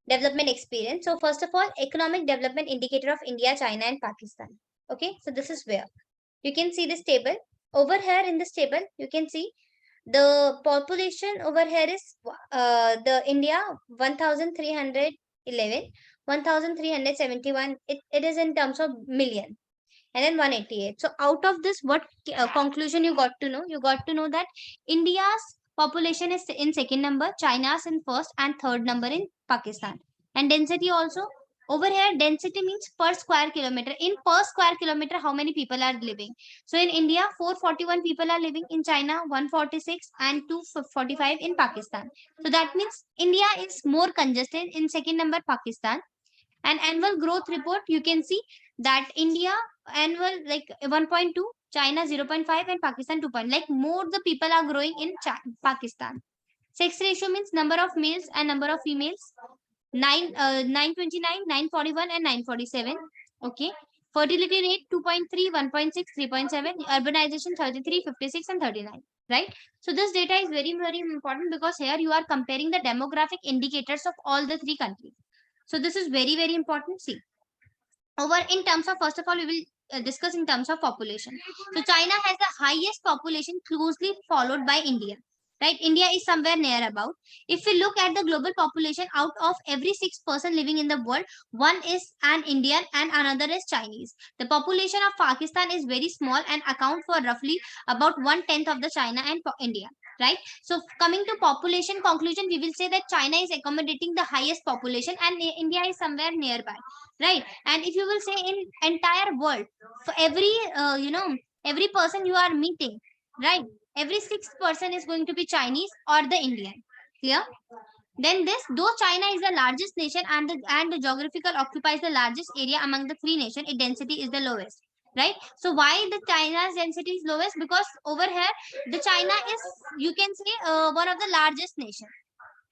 development experience. So first of all, economic development indicator of India, China and Pakistan. Okay, so this is where you can see this table. Over here in this table, you can see the population over here is the India 1311, 1371. It is in terms of million, and then 188. So out of this, what conclusion you got to know? You got to know that India's population is in second number, China's in first, and third number in Pakistan. And density also, over here density means per square kilometer. In per square kilometer, how many people are living? So in India, 441 people are living. In China, 146, and 245 in Pakistan. So that means India is more congested. In second number, Pakistan. And annual growth report, you can see that India annual like 1.2, China 0.5, and Pakistan 2. Like more the people are growing in Pakistan. Sex ratio means number of males and number of females. 929, 941, and 947. Okay. Fertility rate 2.3, 1.6, 3.7. Urbanization 33, 56, and 39. Right. So this data is very, very important because here you are comparing the demographic indicators of all the three countries. So this is very, very important. See, over in terms of, first of all, we will discuss in terms of population. So China has the highest population, closely followed by India. Right, India is somewhere near about. If we look at the global population, out of every 6 person living in the world, one is an Indian and another is Chinese. The population of Pakistan is very small and account for roughly about 1/10 of the China and India. Right. So coming to population conclusion, we will say that China is accommodating the highest population and India is somewhere nearby. Right. And if you will say in entire world, for every every person you are meeting, right, every 6 person is going to be Chinese or the Indian. Clear? Then this, though China is the largest nation and the geographical occupies the largest area among the three nations, its density is the lowest. Right. So why the China's density is lowest? Because over here the China is, you can say, one of the largest nation.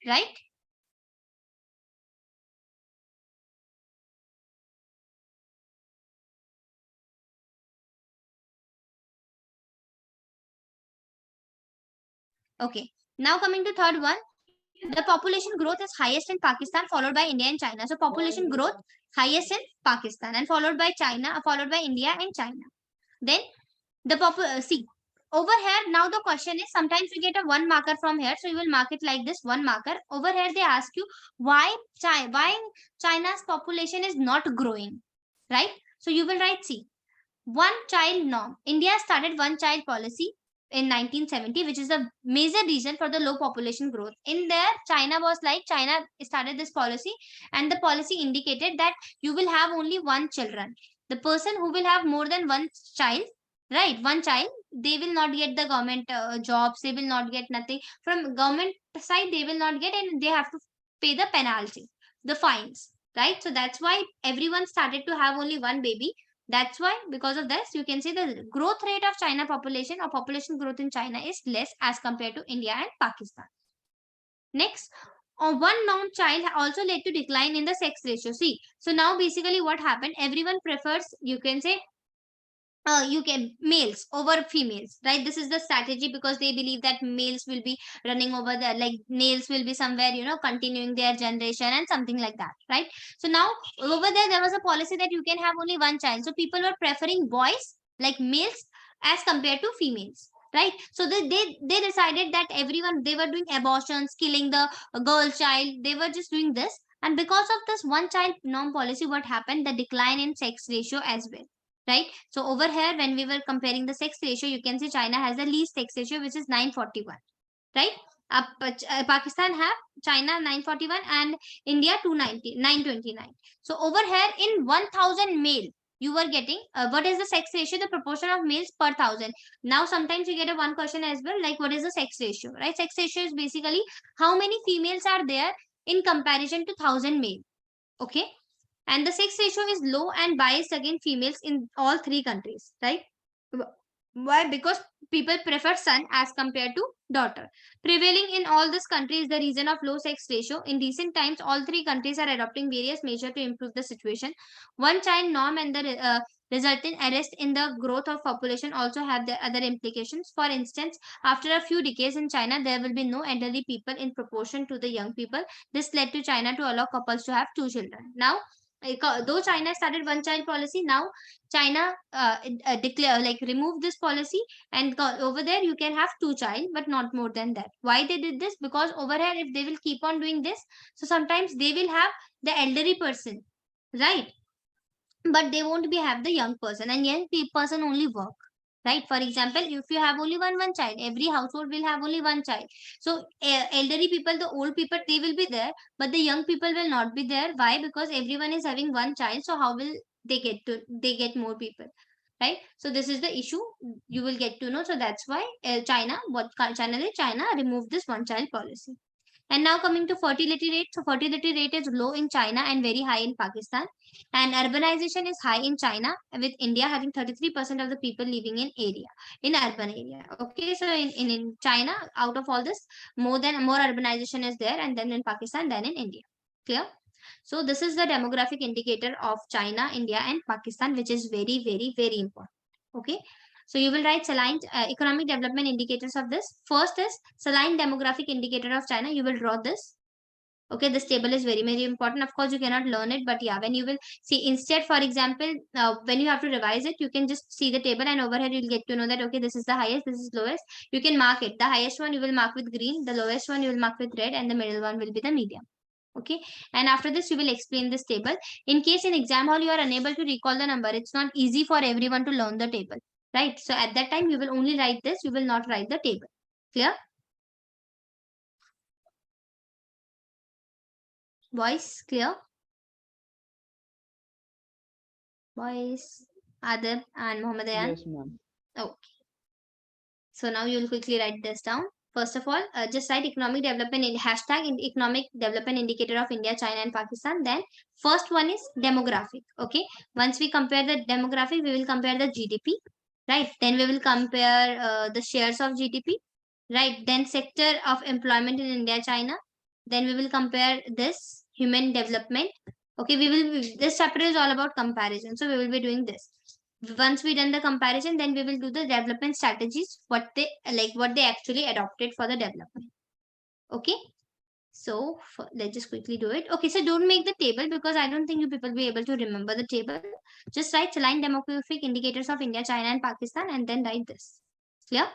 Right. Okay. Now coming to third one, the population growth is highest in Pakistan, followed by India and China. So population growth highest in Pakistan and followed by China, followed by India and China. Then the see over here. Now the question is, sometimes we get a one marker from here, so you will mark it like this, one marker. Over here they ask you why China's population is not growing, right? So you will write, see, one child norm. India started one child policy in 1970, which is the major reason for the low population growth. In there, China was like, China started this policy, and the policy indicated that you will have only one children. The person who will have more than one child, right, one child, they will not get the government jobs. They will not get nothing from government side. They will not get, and they have to pay the penalty, the fines. Right. So that's why everyone started to have only one baby. That's why, because of this, you can see the growth rate of China population or population growth in China is less as compared to India and Pakistan. Next, one non-child also led to decline in the sex ratio. See, so now basically what happened, everyone prefers, you can say, you can males over females, right? This is the strategy because they believe that males will be running over the, like males will be somewhere, continuing their generation and something like that, right? So now over there was a policy that you can have only one child, so people were preferring boys, like males, as compared to females, right? So they decided that everyone, they were doing abortions, killing the girl child, they were just doing this. And because of this one child norm policy, what happened, the decline in sex ratio as well. Right. So over here, when we were comparing the sex ratio, you can see China has the least sex ratio, which is 941. Right. Pakistan have China 941 and India 929. So over here in 1000 male, you were getting what is the sex ratio, the proportion of males per thousand. Now sometimes you get a one question as well, like what is the sex ratio, right? Sex ratio is basically how many females are there in comparison to 1000 male. Okay. And the sex ratio is low and biased against females in all three countries, right? Why? Because people prefer son as compared to daughter. Prevailing in all these countries the reason of low sex ratio. In recent times, all three countries are adopting various measures to improve the situation. One child norm and the result in arrest in the growth of population also have the other implications. For instance, after a few decades in China, there will be no elderly people in proportion to the young people. This led to China to allow couples to have two children. Now, though China started one child policy, now China declare like remove this policy, and over there you can have two child but not more than that. Why they did this? Because over here if they will keep on doing this, so sometimes they will have the elderly person, right? But they won't be have the young person, and young person only work, right? For example, if you have only one child, every household will have only one child. So elderly people, the old people, they will be there, but the young people will not be there. Why? Because everyone is having one child, so how will they get more people, right? So this is the issue you will get to know. So that's why China, what China did, China removed this one child policy. And now coming to fertility rate. So fertility rate is low in China and very high in Pakistan. And urbanization is high in China, with India having 33% of the people living in urban area. Okay, so in China, out of all this, more urbanization is there, and then in Pakistan than in India. Clear? So this is the demographic indicator of China, India, and Pakistan, which is very, very, very important. Okay. So you will write saline economic development indicators of this. First is saline demographic indicator of China. You will draw this. Okay, this table is very, very important. Of course, you cannot learn it, but yeah, when you will see, instead, for example, when you have to revise it, you can just see the table, and over here you'll get to know that, okay, this is the highest, this is lowest. You can mark it. The highest one you will mark with green, the lowest one you will mark with red, and the middle one will be the medium. Okay, and after this you will explain this table. In case in exam hall you are unable to recall the number, it's not easy for everyone to learn the table, right? So at that time you will only write this, you will not write the table. Clear? Voice clear? Voice, Adib and Mohammed Ayan. Yes, ma'am. Okay, so now you will quickly write this down. First of all, just write economic development in hashtag in economic development indicator of India, China, and Pakistan. Then first one is demographic. Okay, once we compare the demographic, we will compare the GDP, right? Then we will compare the shares of GDP, right? Then sector of employment in India, China. Then we will compare this human development. Okay, this chapter is all about comparison, so we will be doing this. Once we done the comparison, then we will do the development strategies, what they actually adopted for the development. Okay, so let's just quickly do it. Okay, so don't make the table because I don't think you people will be able to remember the table. Just write saline demographic indicators of India, China, and Pakistan, and then write this. Clear?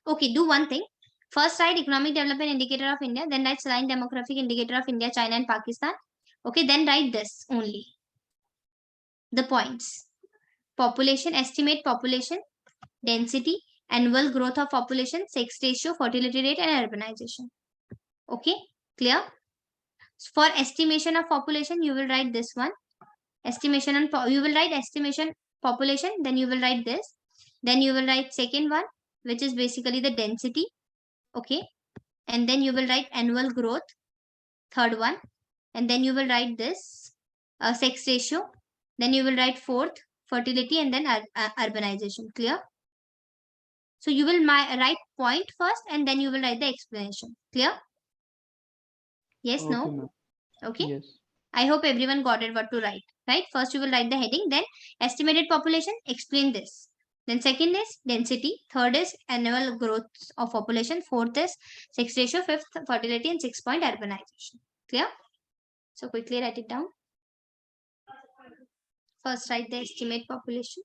Okay, do one thing. First write economic development indicator of India, then write saline demographic indicator of India, China, and Pakistan. Okay, then write this only. The points. Population, estimate population, density, annual growth of population, sex ratio, fertility rate, and urbanization. Okay, clear? For estimation of population, you will write this one. Estimation and you will write estimation population, then you will write this. Then you will write second one, which is basically the density. Okay, and then you will write annual growth, third one, and then you will write this sex ratio. Then you will write fourth, fertility, and then urbanization. Clear? So you will write point first, and then you will write the explanation. Clear? Yes, Okay, no? ma'am. Okay. Yes. I hope everyone got it what to write. Right? First you will write the heading, then estimated population, explain this. Then second is density, third is annual growth of population, fourth is sex ratio, fifth fertility, and 6 point urbanization. Clear? So quickly write it down. First write the estimate population.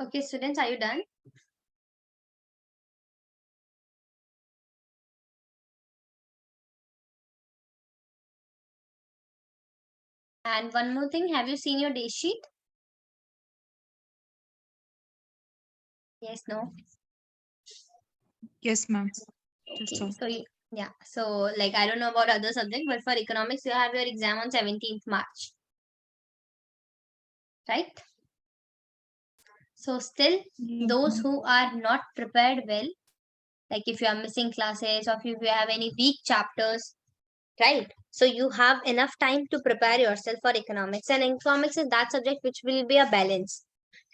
Okay, students, are you done? And one more thing, have you seen your day sheet? Yes, no. Yes, ma'am. Just Okay, so. so yeah, so like I don't know about other subject, but for economics, you have your exam on 17th March, right? So still, Yes, those ma'am. who are not prepared well, like if you are missing classes or if you have any weak chapters, right? So you have enough time to prepare yourself for economics, and economics is that subject which will be a balance,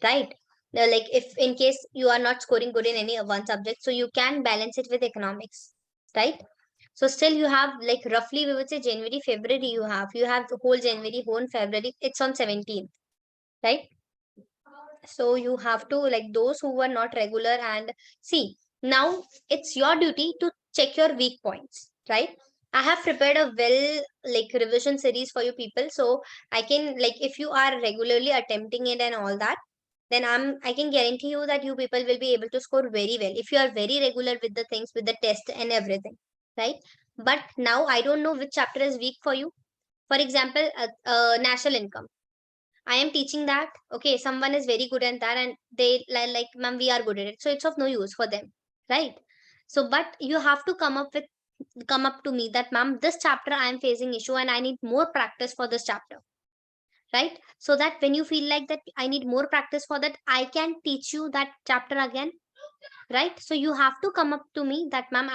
right? Now, like if in case you are not scoring good in any one subject, so you can balance it with economics, right? So still you have like roughly we would say January, February you have the whole January, whole February. It's on 17th, right? So you have to like those who were not regular and see now it's your duty to check your weak points, right? I have prepared a well like revision series for you people, so I can like if you are regularly attempting it and all that, then I can guarantee you that you people will be able to score very well if you are very regular with the things with the test and everything, right? But now I don't know which chapter is weak for you. For example, national income, I am teaching that. Okay, someone is very good at that, and they like, ma'am, we are good at it. So it's of no use for them, right? So, but you have to come up to me that, ma'am, this chapter I am facing issue, and I need more practice for this chapter, right? So that when you feel like that I need more practice for that, I can teach you that chapter again, right? So you have to come up to me that, ma'am,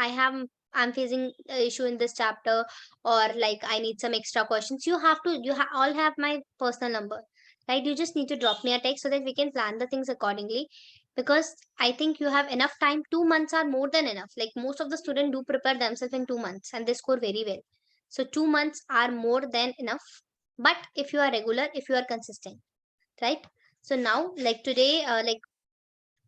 I'm facing a issue in this chapter, or like I need some extra questions. You have to all have my personal number, right? You just need to drop me a text so that we can plan the things accordingly, because I think you have enough time. 2 months are more than enough. Like most of the students do prepare themselves in 2 months and they score very well. So 2 months are more than enough. But if you are regular, if you are consistent, right? So now like today like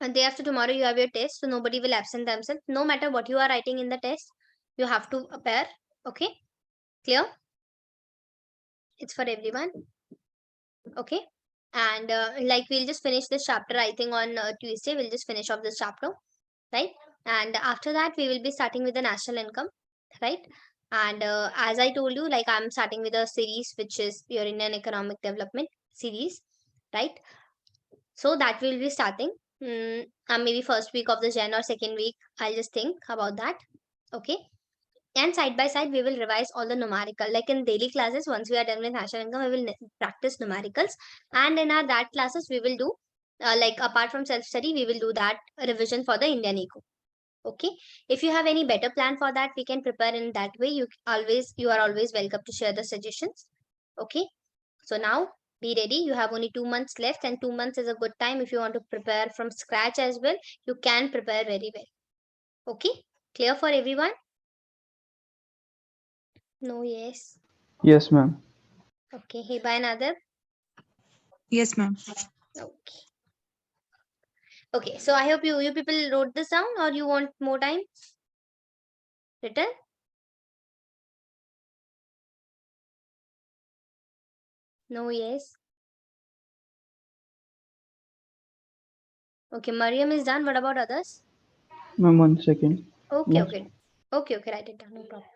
and day after tomorrow you have your test, so nobody will absent themselves. No matter what you are writing in the test, you have to appear. Okay, clear? It's for everyone. Okay, and like we'll just finish this chapter. I think on Tuesday we'll just finish off this chapter, right? And after that we will be starting with the national income, right? And as I told you, like I'm starting with a series which is your Indian economic development series, right? So that will be starting. Maybe first week of the Jan or second week. I'll just think about that. Okay. And side by side, we will revise all the numerical. Like in daily classes, once we are done with national income, we will practice numericals. And in our that classes, we will do like apart from self study, we will do that revision for the Indian eco. Okay. If you have any better plan for that, we can prepare in that way. You are always welcome to share the suggestions. Okay. So now be ready. You have only 2 months left, and 2 months is a good time if you want to prepare from scratch as well. You can prepare very well. Okay, clear for everyone? No, yes. Yes, ma'am. Okay, hey, bye, another. Yes, ma'am. Okay. Okay, so I hope you people wrote this down, or you want more time written? No, yes. Okay, Mariam is done. What about others? Ma'am, 1 second. Okay, Last. okay. Okay, okay, write it down. No problem.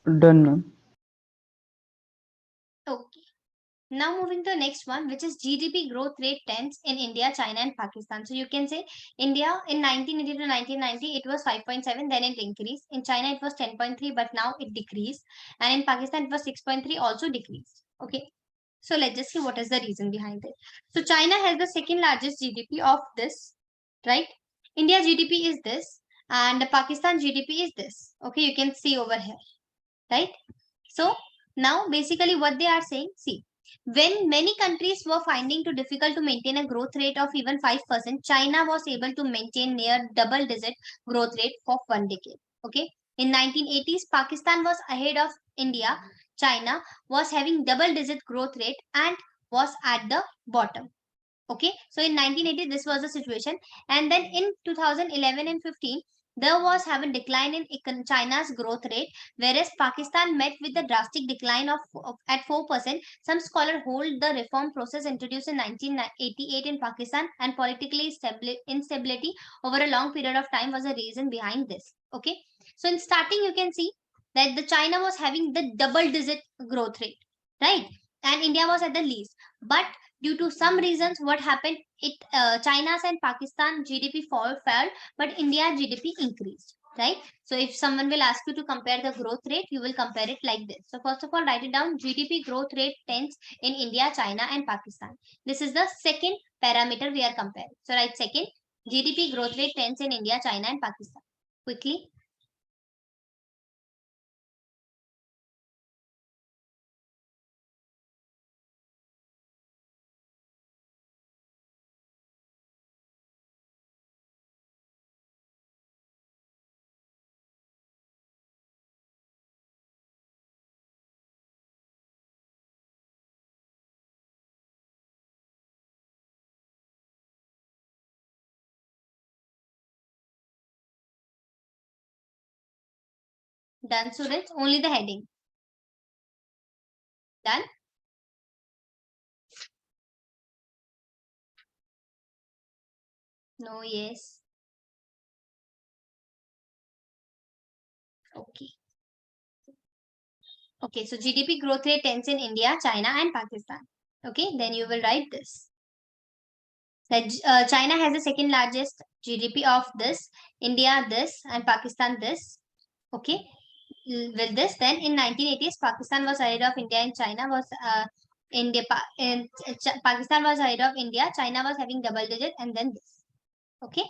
Done, ma'am. Okay. Now moving to the next one, which is GDP growth rate trends in India, China, and Pakistan. So you can say India in 1980 to 1990, it was 5.7, then it increased. In China, it was 10.3, but now it decreased. And in Pakistan, it was 6.3, also decreased. Okay. So let's just see what is the reason behind it. So China has the second largest GDP of this, right? India GDP is this, and Pakistan GDP is this. Okay, you can see over here, right? So now basically what they are saying, see, when many countries were finding it difficult to maintain a growth rate of even 5%, China was able to maintain near double-digit growth rate for 1 decade. Okay, in 1980s, Pakistan was ahead of India. China was having double-digit growth rate and was at the bottom. Okay, so in 1980 this was the situation, and then in 2011 and 15 there was having decline in China's growth rate, whereas Pakistan met with the drastic decline of at 4%. Some scholars hold the reform process introduced in 1988 in Pakistan and politically instability over a long period of time was a reason behind this. Okay, so in starting you can see that the China was having the double digit growth rate, right, and India was at the least, but due to some reasons what happened, it China's and Pakistan GDP fell, but India GDP increased, right? So if someone will ask you to compare the growth rate, you will compare it like this. So first of all, write it down: GDP growth rate trends in India, China, and Pakistan. This is the second parameter we are comparing. So write second: GDP growth rate trends in India, China, and Pakistan. Quickly. Done, students? Only the heading. Done? No, yes. Okay. Okay, so GDP growth rate trends in India, China, and Pakistan. Okay, then you will write this. That China has the second largest GDP of this, India this, and Pakistan this. Okay, with this, then in 1980s, Pakistan was ahead of India, and China was Pakistan was ahead of India. China was having double digit, and then this. Okay.